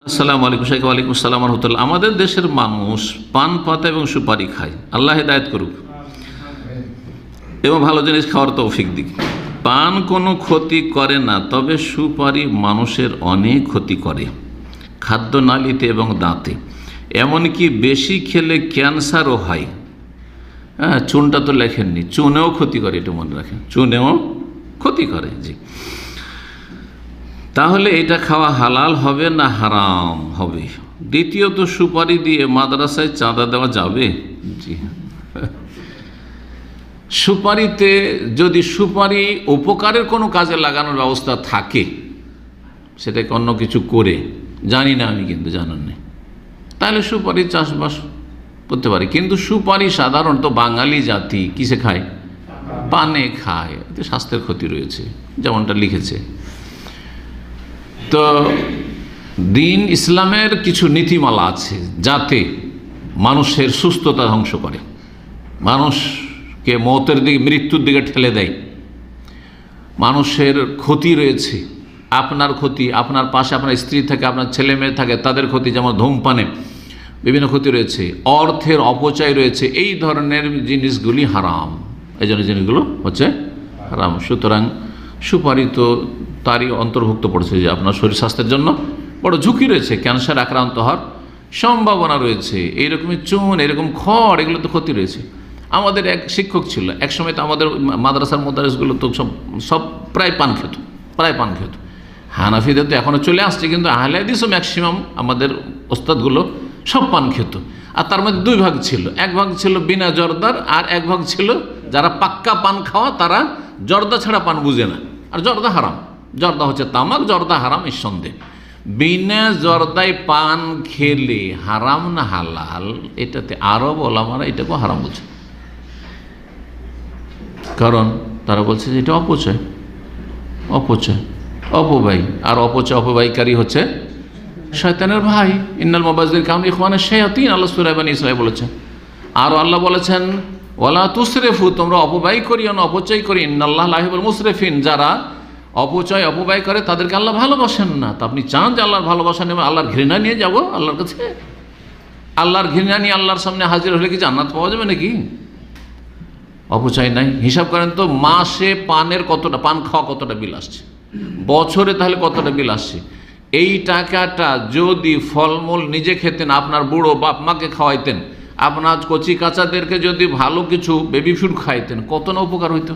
আসসালামু আলাইকুম শাইখ। ওয়ালাইকুম আসসালাম রহমতুল্লাহ। আমাদের দেশের মানুষ পান পাতা এবং সুপারি খায়, আল্লাহ হেদায়েত করুক এবং ভালো জিনিস খাওয়ার তৌফিক দিক। পান কোনো ক্ষতি করে না, তবে সুপারি মানুষের অনেক ক্ষতি করে খাদ্যনালীতে এবং দাঁতে, এমনকি বেশি খেলে ক্যান্সারও হয়। হ্যাঁ, চুনটা তো লেখেননি, চুনেও ক্ষতি করে, এটা মনে রাখেন, চুনেও ক্ষতি করে। জি, তাহলে এটা খাওয়া হালাল হবে না হারাম হবে? দ্বিতীয়ত, সুপারি দিয়ে মাদ্রাসায় চাঁদা দেওয়া যাবে? জি, সুপারিতে যদি সুপারি উপকারের কোনো কাজে লাগানোর ব্যবস্থা থাকে, সেটাকে অন্য কিছু করে, জানি না আমি, কিন্তু জানার নেই, তাহলে সুপারি চাষবাস করতে পারে। কিন্তু সুপারি সাধারণত বাঙালি জাতি কিসে খায়? পানে খায়, এতে স্বাস্থ্যের ক্ষতি রয়েছে, যেমনটা লিখেছে। তো দিন ইসলামের কিছু নীতিমালা আছে যাতে মানুষের সুস্থতা ধ্বংস করে, মানুষকে মৌতের দিকে, মৃত্যুর দিকে ঠেলে দেয়। মানুষের ক্ষতি রয়েছে, আপনার ক্ষতি, আপনার পাশে আপনার স্ত্রী থাকে, আপনার ছেলে মেয়ে থাকে, তাদের ক্ষতি, যেমন ধূমপানে বিভিন্ন ক্ষতি রয়েছে, অর্থের অপচয় রয়েছে, এই ধরনের জিনিসগুলি হারাম। এই জন্য জিনিসগুলো হচ্ছে হারাম। সুতরাং সুপারি তো তারই অন্তর্ভুক্ত পড়ছে যে আপনার শরীর স্বাস্থ্যের জন্য বড় ঝুঁকি রয়েছে, ক্যান্সার আক্রান্ত হওয়ার সম্ভাবনা রয়েছে। এইরকমই চুন, এরকম খড়, এগুলো তো ক্ষতি রয়েছে। আমাদের এক শিক্ষক ছিল, এক সময় তো আমাদের মাদ্রাসার মোদারেসগুলো তো সব প্রায় পান খেত। হানাফিদের তো এখনও চলে আসছে, কিন্তু আহলে হাদিসও ম্যাক্সিমাম আমাদের ওস্তাদগুলো সব পান খেত। আর তার মধ্যে দুই ভাগ ছিল, এক ভাগ ছিল বিনা জর্দার, আর এক ভাগ ছিল যারা পাক্কা পান খাওয়া, তারা জর্দা ছাড়া পান বুঝে না। আর জর্দা হারাম, জর্দা হচ্ছে তামাক, জর্দা হারাম নিঃসন্দেহে। বিনা জর্দায় পান খেলে হারাম না হালাল, এটাতে আরব ওলামারা এটাকে হারাম বলছে, কারণ তারা বলছে যে এটা অপচয়, অপব্যয়। আর অপব্যয়কারী হচ্ছে শয়তানের ভাই। ইন্নাল মুবাযযিরিনা কানু ইখওয়ানা শায়াতিন, আল্লাহ সূরা বনী ইসরাঈল বলেছেন। আর আল্লাহ বলেছেন ওয়ালা তুসরিফু, তোমরা অপব্যয় করিও না, অপচয় করি। ইন্নাল্লাহা লা ইউহিব্বুল মুসরিফিন, যারা অপব্যয় করে তাদেরকে আল্লাহ ভালোবাসেন না। তা আপনি চান যে আল্লাহর ভালোবাসা নেবে, আল্লাহর ঘৃণা নিয়ে যাব আল্লাহর কাছে? আল্লাহর ঘৃণা নিয়ে আল্লাহর সামনে হাজির হলে কি জান্নাত পাওয়া যাবে নাকি? অপচয় নাই। হিসাব করেন তো, মাসে পান খাওয়া কতটা বিল আসছে, বছরে তাহলে কতটা বিল আসছে। এই টাকাটা যদি ফলমূল নিজে খেতেন, আপনার বুড়ো বাপ মাকে খাওয়াইতেন, আপনার কচি কাচাদেরকে যদি ভালো কিছু বেবি ফুড খাইতেন, কত না উপকার হইতো।